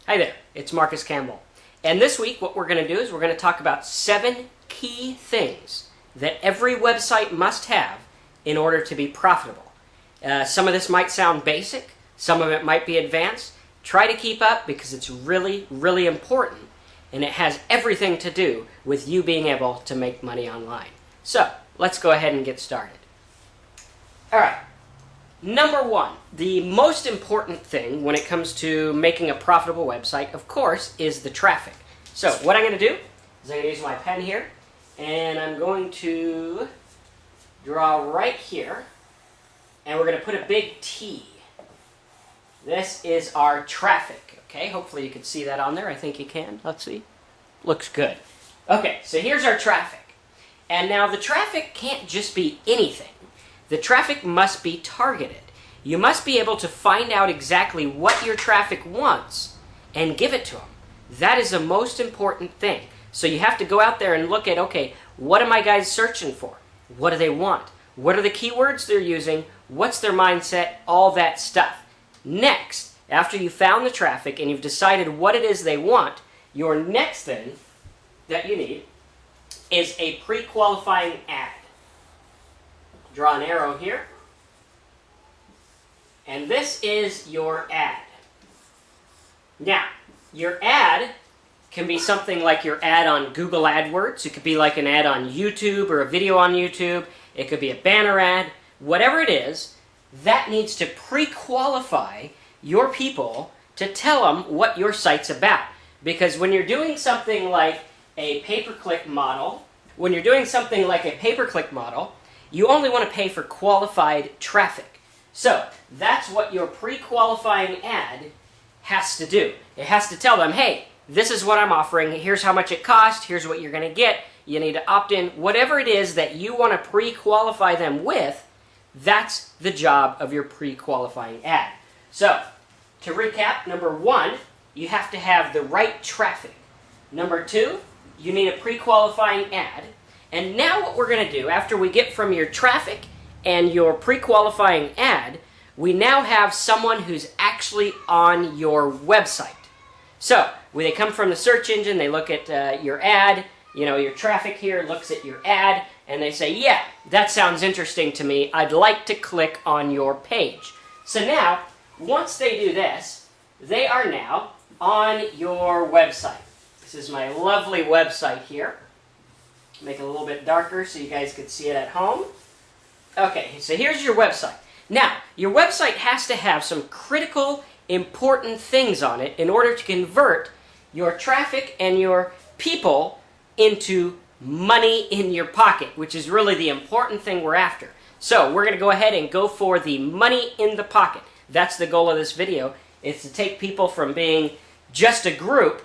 Hi there, it's Marcus Campbell. And this week what we're going to do is we're going to talk about 7 key things that every website must have in order to be profitable. Some of this might sound basic, some of it might be advanced. Try to keep up because it's really, really important, and it has everything to do with you being able to make money online. So, let's go ahead and get started. Alright, number 1, the most important thing when it comes to making a profitable website, of course, is the traffic. So, what I'm going to do is I'm going to use my pen here, and I'm going to draw right here, and we're going to put a big T. This is our traffic, okay? Hopefully you can see that on there. I think you can. Let's see. Looks good. Okay, so here's our traffic. And now the traffic can't just be anything. The traffic must be targeted. You must be able to find out exactly what your traffic wants and give it to them. That is the most important thing. So you have to go out there and look at, okay, what are my guys searching for? What do they want? What are the keywords they're using? What's their mindset? All that stuff. Next, after you've found the traffic and you've decided what it is they want, your next thing that you need is a pre-qualifying ad. Draw an arrow here. And this is your ad. Now, your ad can be something like your ad on Google AdWords. It could be like an ad on YouTube or a video on YouTube. It could be a banner ad. Whatever it is, that needs to pre-qualify your people to tell them what your site's about. Because when you're doing something like a pay-per-click model, you only want to pay for qualified traffic. So that's what your pre-qualifying ad has to do. It has to tell them, hey, this is what I'm offering, here's how much it costs, here's what you're going to get, you need to opt in. Whatever it is that you want to pre-qualify them with, that's the job of your pre-qualifying ad. So, to recap, number 1, you have to have the right traffic. Number 2, you need a pre-qualifying ad. And now what we're going to do, after we get from your traffic and your pre-qualifying ad, we now have someone who's actually on your website. So, when they come from the search engine, they look at your ad, your traffic here looks at your ad, and they say, yeah, that sounds interesting to me. I'd like to click on your page. So now, once they do this, they are now on your website. This is my lovely website here. Make it a little bit darker so you guys could see it at home. Okay, so here's your website. Now, your website has to have some critical, important things on it in order to convert your traffic and your people into money in your pocket, which is really the important thing we're after. So we're going to go ahead and go for the money in the pocket. That's the goal of this video, is to take people from being just a group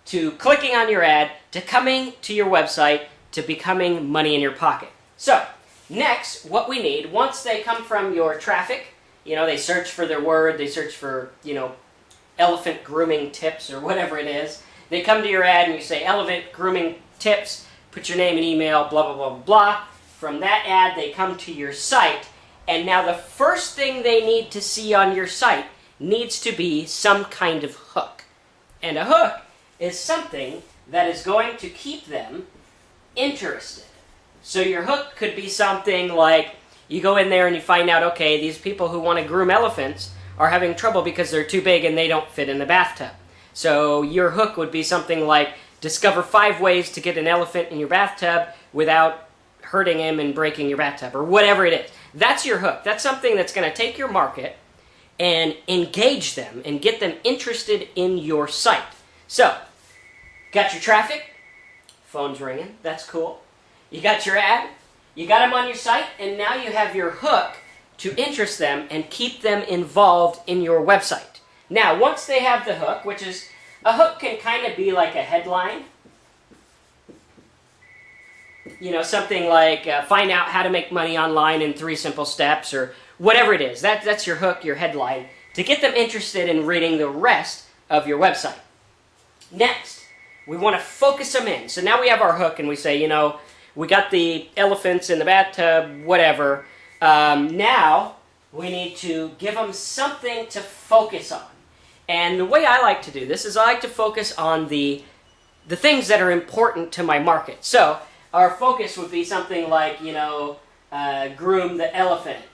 to clicking on your ad, to coming to your website, to becoming money in your pocket. So next, what we need, once they come from your traffic, they search for their word, they search for, elephant grooming tips or whatever it is. They come to your ad and you say, elephant grooming tips, put your name and email, blah, blah, blah, blah, blah. From that ad, they come to your site, and now the first thing they need to see on your site needs to be some kind of hook. And a hook is something that is going to keep them interested. So your hook could be something like, you go in there and you find out, okay, these people who want to groom elephants are having trouble because they're too big and they don't fit in the bathtub. So your hook would be something like, discover 5 ways to get an elephant in your bathtub without hurting him and breaking your bathtub, or whatever it is. That's your hook. That's something that's going to take your market and engage them and get them interested in your site. So, got your traffic, phone's ringing, that's cool. You got your ad, you got them on your site, and now you have your hook to interest them and keep them involved in your website. Now, once they have the hook, which is, a hook can kind of be like a headline. Something like find out how to make money online in 3 simple steps, or whatever it is. That's your hook, your headline, to get them interested in reading the rest of your website. Next, we want to focus them in. So now we have our hook and we say, we got the elephants in the bathtub, whatever. Now we need to give them something to focus on. And the way I like to do this is I like to focus on the things that are important to my market. So our focus would be something like, groom the elephant.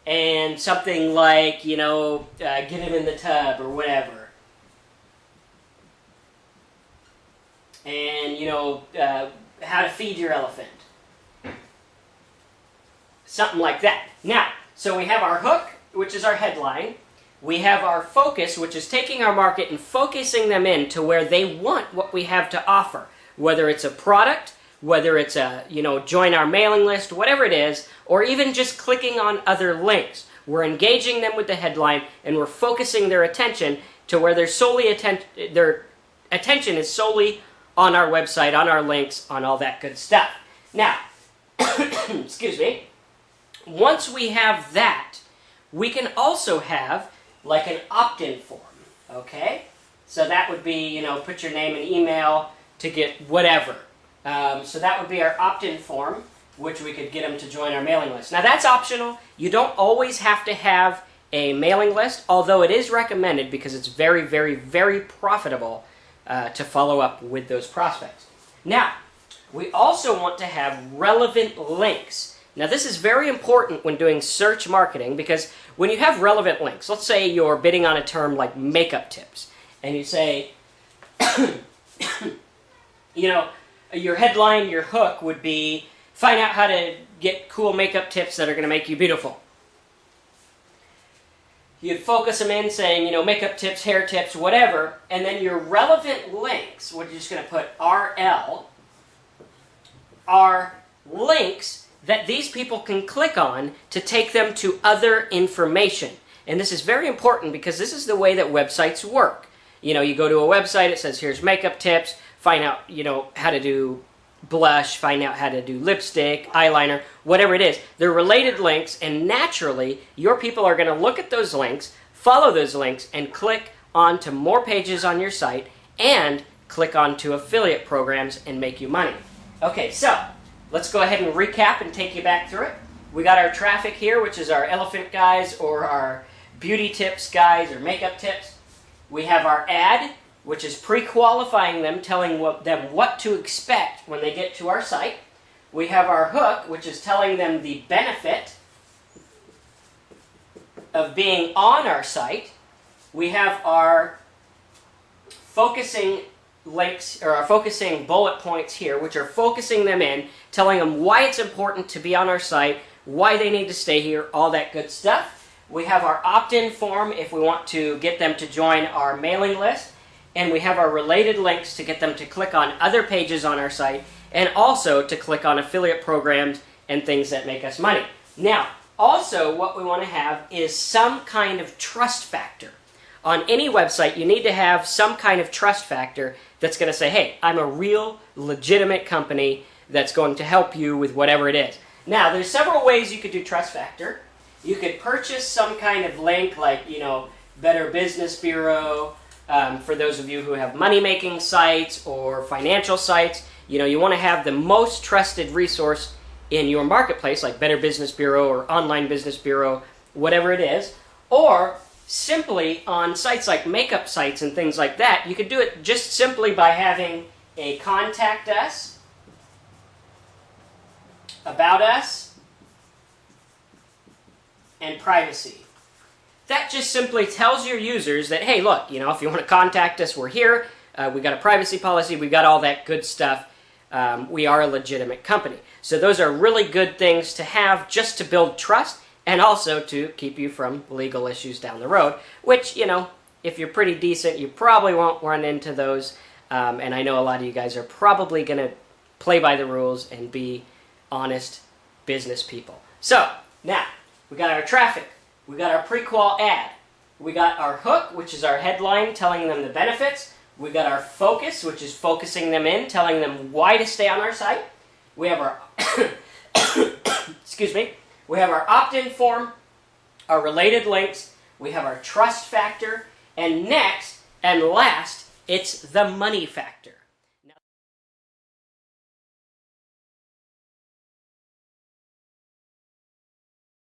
And something like, get him in the tub or whatever. And, how to feed your elephant. Something like that. Now, so we have our hook, which is our headline. We have our focus, which is taking our market and focusing them in to where they want what we have to offer. Whether it's a product, whether it's a, join our mailing list, whatever it is, or even just clicking on other links. We're engaging them with the headline, and we're focusing their attention to where their attention is solely on our website, on our links, on all that good stuff. Now, excuse me, once we have that, we can also have like an opt-in form, okay? So that would be, put your name and email to get whatever. So that would be our opt-in form, which we could get them to join our mailing list. Now that's optional. You don't always have to have a mailing list, although it is recommended because it's very, very, very profitable to follow up with those prospects. Now, we also want to have relevant links. Now this is very important when doing search marketing because when you have relevant links, let's say you're bidding on a term like makeup tips, and you say, your headline, your hook would be, find out how to get cool makeup tips that are going to make you beautiful. You'd focus them in saying, makeup tips, hair tips, whatever, and then your relevant links, we're just going to put RL, are links that these people can click on to take them to other information. And this is very important because this is the way that websites work. You go to a website, it says, here's makeup tips, find out, how to do blush, find out how to do lipstick, eyeliner, whatever it is. They're related links, and naturally, your people are going to look at those links, follow those links, and click onto more pages on your site, and click onto affiliate programs and make you money. Okay, so let's go ahead and recap and take you back through it. We got our traffic here, which is our elephant guys, or our beauty tips guys, or makeup tips. We have our ad, which is pre-qualifying them, telling them what to expect when they get to our site. We have our hook, which is telling them the benefit of being on our site. We have our focusing links, or our focusing bullet points here, which are focusing them in, telling them why it's important to be on our site, why they need to stay here, all that good stuff. We have our opt-in form if we want to get them to join our mailing list. And we have our related links to get them to click on other pages on our site, and also to click on affiliate programs and things that make us money. Now, also what we want to have is some kind of trust factor. On any website, you need to have some kind of trust factor that's going to say, hey, I'm a real, legitimate company that's going to help you with whatever it is. Now, there's several ways you could do trust factor. You could purchase some kind of link like, Better Business Bureau, for those of you who have money-making sites or financial sites. You want to have the most trusted resource in your marketplace, like Better Business Bureau or Online Business Bureau, whatever it is. Or simply on sites like makeup sites and things like that, you could do it just simply by having a contact us, about us, and privacy. That just simply tells your users that, hey, look, if you want to contact us, we're here. We got a privacy policy. We got all that good stuff. We are a legitimate company. So those are really good things to have just to build trust and also to keep you from legal issues down the road, which, if you're pretty decent, you probably won't run into those. And I know a lot of you guys are probably going to play by the rules and be honest business people. So now we got our traffic. We got our pre-qual ad. We got our hook, which is our headline telling them the benefits. We got our focus, which is focusing them in, telling them why to stay on our site. We have our excuse me. We have our opt-in form, our related links. We have our trust factor, and next and last, it's the money factor.